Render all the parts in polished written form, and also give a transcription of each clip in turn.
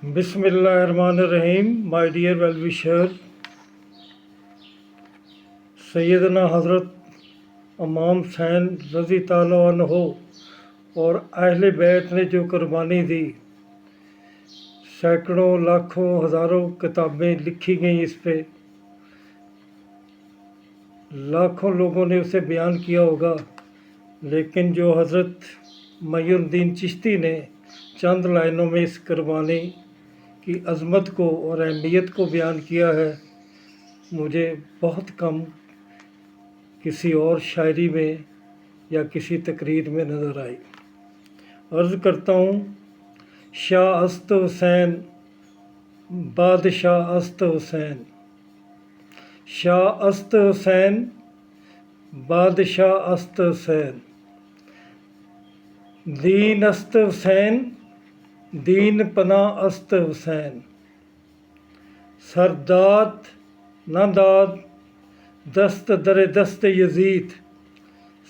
बिस्मिल्लाहिर्रहमानिर्रहीम। My dear well विशर, सैयदना हज़रत इमाम हुसैन रज़ी ताला अन्हो और अहले बैत ने जो कुर्बानी दी, सैकड़ों लाखों हज़ारों किताबें लिखी गई, इस पे लाखों लोगों ने उसे बयान किया होगा, लेकिन जो हज़रत मुइनुद्दीन चिश्ती ने चंद लाइनों में इस कुर्बानी की अज़मत को और अहमियत को बयान किया है, मुझे बहुत कम किसी और शायरी में या किसी तकरीर में नज़र आई। अर्ज़ करता हूँ, शाह अस्त हुसैन बादशाह अस्त हुसैन, शाह अस्त हुसैन बादशाह अस्त हुसैन, दीन अस्त हुसैन दीन पना अस्त हुसैन, सरदाद न दाद दस्त दर दस्त यजीद,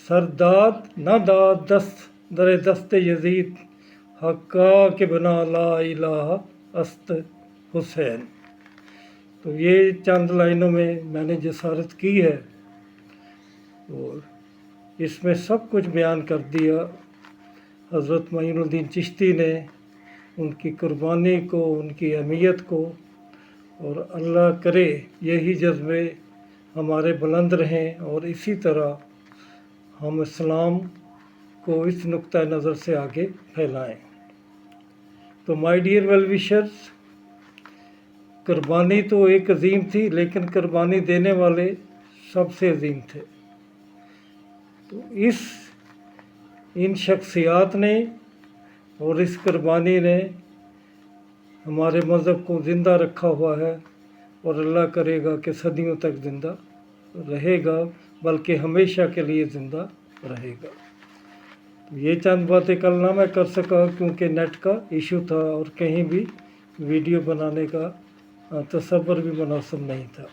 सरदाद न दाद दस्त दर दस्त यजीद, हक्का के बना ला इलाहा अस्त हुसैन। तो ये चंद लाइनों में मैंने जसारत की है और इसमें सब कुछ बयान कर दिया। हज़रत मुइनुद्दीन चिश्ती ने उनकी कुर्बानी को, उनकी अहमियत को, और अल्लाह करे यही जज्बे हमारे बुलंद रहें और इसी तरह हम इस्लाम को इस नुक्ता नज़र से आगे फैलाएं। तो माय डियर वेल विशर्स, कुर्बानी तो एक अजीम थी, लेकिन कुर्बानी देने वाले सबसे अजीम थे। तो इन शख्सियात ने और इस कुर्बानी ने हमारे मज़हब को ज़िंदा रखा हुआ है और अल्लाह करेगा कि सदियों तक ज़िंदा रहेगा, बल्कि हमेशा के लिए ज़िंदा रहेगा। तो ये चंद बातें कल ना मैं कर सका क्योंकि नेट का इशू था और कहीं भी वीडियो बनाने का तसव्वुर भी मुनासिब नहीं था।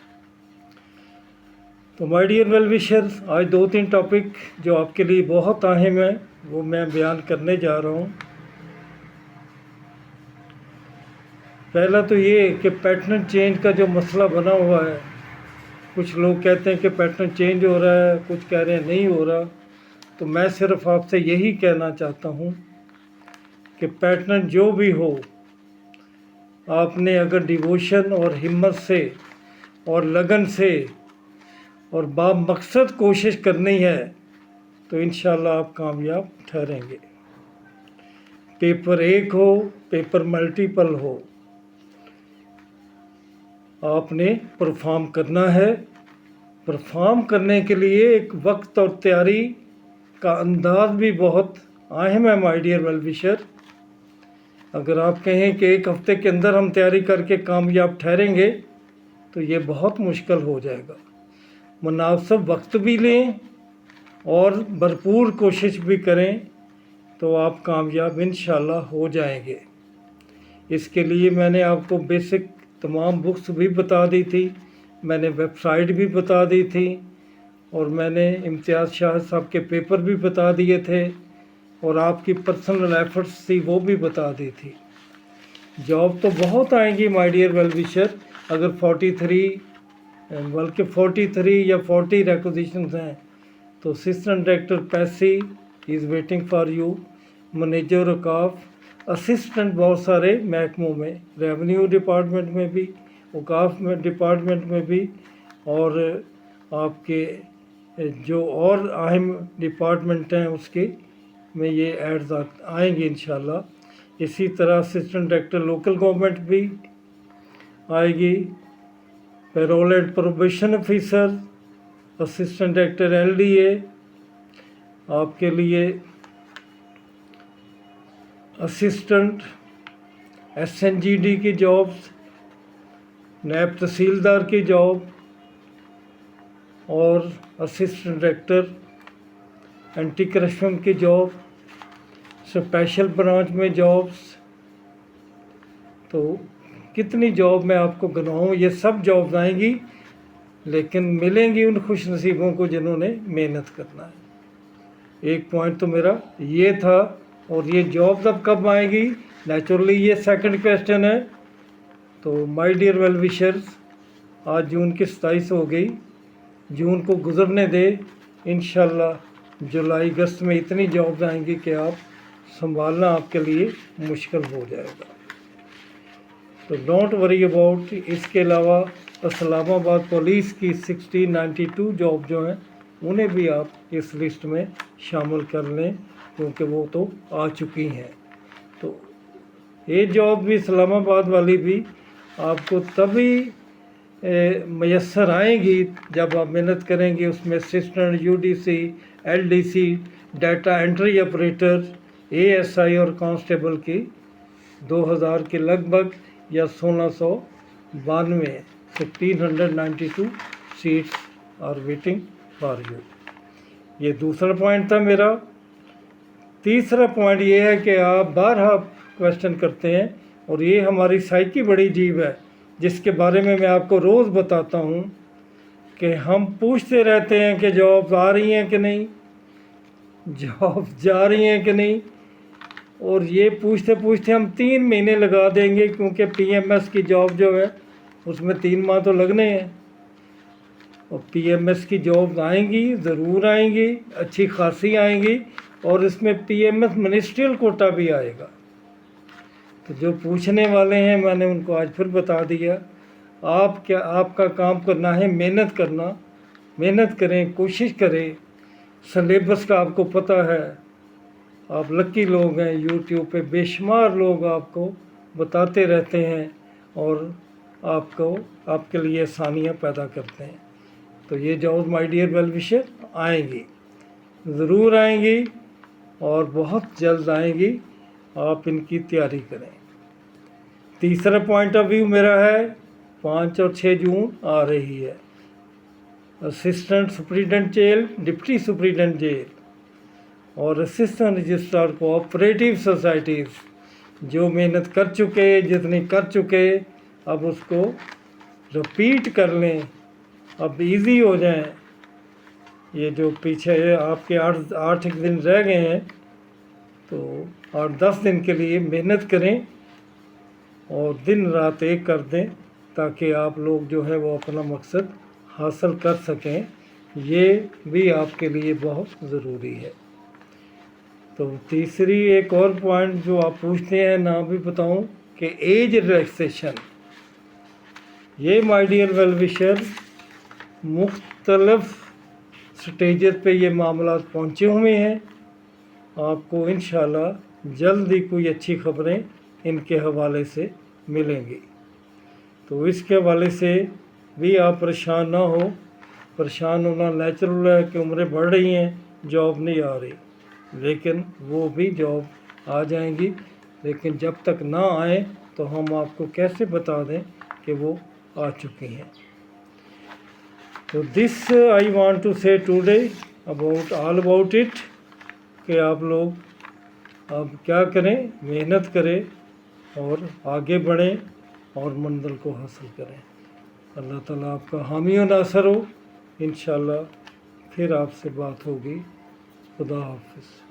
तो माय डियर वेल विशर्स, आज 2-3 टॉपिक जो आपके लिए बहुत अहम है वो मैं बयान करने जा रहा हूँ। पहला तो ये कि पैटर्न चेंज का जो मसला बना हुआ है, कुछ लोग कहते हैं कि पैटर्न चेंज हो रहा है, कुछ कह रहे हैं नहीं हो रहा। तो मैं सिर्फ आपसे यही कहना चाहता हूँ कि पैटर्न जो भी हो, आपने अगर डिवोशन और हिम्मत से और लगन से और बामकसद कोशिश करनी है तो इंशाल्लाह आप कामयाब ठहरेंगे। पेपर एक हो, पेपर मल्टीपल हो, आपने परफॉर्म करना है। परफॉर्म करने के लिए एक वक्त और तैयारी का अंदाज भी बहुत अहम है माय डियर वेल विशर। अगर आप कहें कि एक हफ्ते के अंदर हम तैयारी करके कामयाब ठहरेंगे तो ये बहुत मुश्किल हो जाएगा। मुनासिब वक्त भी लें और भरपूर कोशिश भी करें तो आप कामयाब इंशाल्लाह हो जाएंगे। इसके लिए मैंने आपको बेसिक तमाम बुक्स भी बता दी थी, मैंने वेबसाइट भी बता दी थी और मैंने इम्तियाज़ शाह साहब के पेपर भी बता दिए थे और आपकी पर्सनल एफर्ट्स थी वो भी बता दी थी। जॉब तो बहुत आएंगी माय डियर वेल विशर। अगर 43 या 40 रिक्वेजिशंस हैं तो असिस्टेंट डायरेक्टर पैसी is waiting for you, manager औकाफ, असिस्टेंट बहुत सारे महकमों में, रेवेन्यू डिपार्टमेंट में भी, औकाफ में डिपार्टमेंट में भी, और आपके जो और अहम डिपार्टमेंट हैं उसके में ये एड्स आएंगे इंशाल्लाह। इसी तरह असिस्टेंट डायरेक्टर लोकल गवर्नमेंट भी आएगी, payroll and probation officer, assistant director LDA, आपके लिए असिस्टेंट SNGD की जॉब्स, नायब तहसीलदार की जॉब और असिस्टेंट डायरेक्टर एंटी करप्शन की जॉब, स्पेशल ब्रांच में जॉब्स। तो कितनी जॉब मैं आपको गिनाऊँ, ये सब जॉब्स आएंगी, लेकिन मिलेंगी उन खुश नसीबों को जिन्होंने मेहनत करना है। एक पॉइंट तो मेरा ये था। और ये जॉब्स अब कब आएगी, नेचुरली ये सेकंड क्वेश्चन है। तो माय डियर वेल विशर्स, आज जून की 27 हो गई, जून को गुजरने दे, इंशाल्लाह जुलाई अगस्त में इतनी जॉब्स आएंगी कि आप संभालना आपके लिए मुश्किल हो जाएगा। तो डोंट वरी अबाउट। इसके अलावा इस्लामाबाद पुलिस की 1692 जॉब जो हैं उन्हें भी आप इस लिस्ट में शामिल कर लें, क्योंकि वो तो आ चुकी हैं। तो ये जॉब भी इस्लामाबाद वाली भी आपको तभी मैसर आएंगी जब आप मेहनत करेंगे। उसमें assistant UDC, LDC, data entry operator, ASI और कांस्टेबल की 2000 के लगभग या 1692 1692 seats are waiting for you. ये दूसरा पॉइंट था मेरा। तीसरा पॉइंट ये है कि आप बारहा क्वेश्चन करते हैं और ये हमारी साइकी बड़ी अजीब है, जिसके बारे में मैं आपको रोज़ बताता हूँ कि हम पूछते रहते हैं कि जॉब आ रही हैं कि नहीं, जॉब जा रही हैं कि नहीं, और ये पूछते पूछते हम 3 महीने लगा देंगे, क्योंकि पीएमएस की जॉब जो है उसमें 3 माह तो लगने हैं। और पीएमएस की जॉब आएंगी, ज़रूर आएंगी, अच्छी खासी आएंगी, और इसमें पीएमएस मिनिस्ट्रियल कोटा भी आएगा। तो जो पूछने वाले हैं मैंने उनको आज फिर बता दिया। आपका काम करना है मेहनत करना, मेहनत करें, कोशिश करें। सिलेबस का आपको पता है, आप लकी लोग हैं, यूट्यूब पे बेशुमार लोग आपको बताते रहते हैं और आपके लिए आसानियाँ पैदा करते हैं। तो ये job my dear well wisher आएंगी, ज़रूर आएंगी और बहुत जल्द आएंगी। आप इनकी तैयारी करें। तीसरा पॉइंट ऑफ व्यू मेरा है 5 और 6 जून आ रही है। Assistant superintendent jail, deputy superintendent jail और असिस्टेंट रजिस्ट्रार कोऑपरेटिव सोसाइटीज़, जो मेहनत कर चुके, जितनी कर चुके, अब उसको रिपीट कर लें, अब इजी हो जाएं। ये जो पीछे आपके 8 दिन रह गए हैं, तो 8-10 दिन के लिए मेहनत करें और दिन रात एक कर दें, ताकि आप लोग जो है वो अपना मकसद हासिल कर सकें। ये भी आपके लिए बहुत ज़रूरी है। तो तीसरी एक और पॉइंट जो आप पूछते हैं, ना भी बताऊं कि एज रिलैक्सेशन, ये माय डियर वेल विशर मुख्तलफ स्टेजेस पे ये मामला पहुंचे हुए हैं। आपको इंशाल्लाह जल्द ही कोई अच्छी खबरें इनके हवाले से मिलेंगी। तो इसके हवाले से भी आप परेशान ना हो। परेशान होना नेचुरल है कि उम्रें बढ़ रही हैं, जॉब नहीं आ रही, लेकिन वो भी जॉब आ जाएंगी। लेकिन जब तक ना आए तो हम आपको कैसे बता दें कि वो आ चुकी हैं। तो दिस आई वांट टू से today about all about it, कि आप लोग अब क्या करें, मेहनत करें और आगे बढ़ें और मंजिल को हासिल करें। अल्लाह ताला आपका हामी और नासर हो। इंशाल्लाह फिर आपसे बात होगी। खुदा हाफिज़।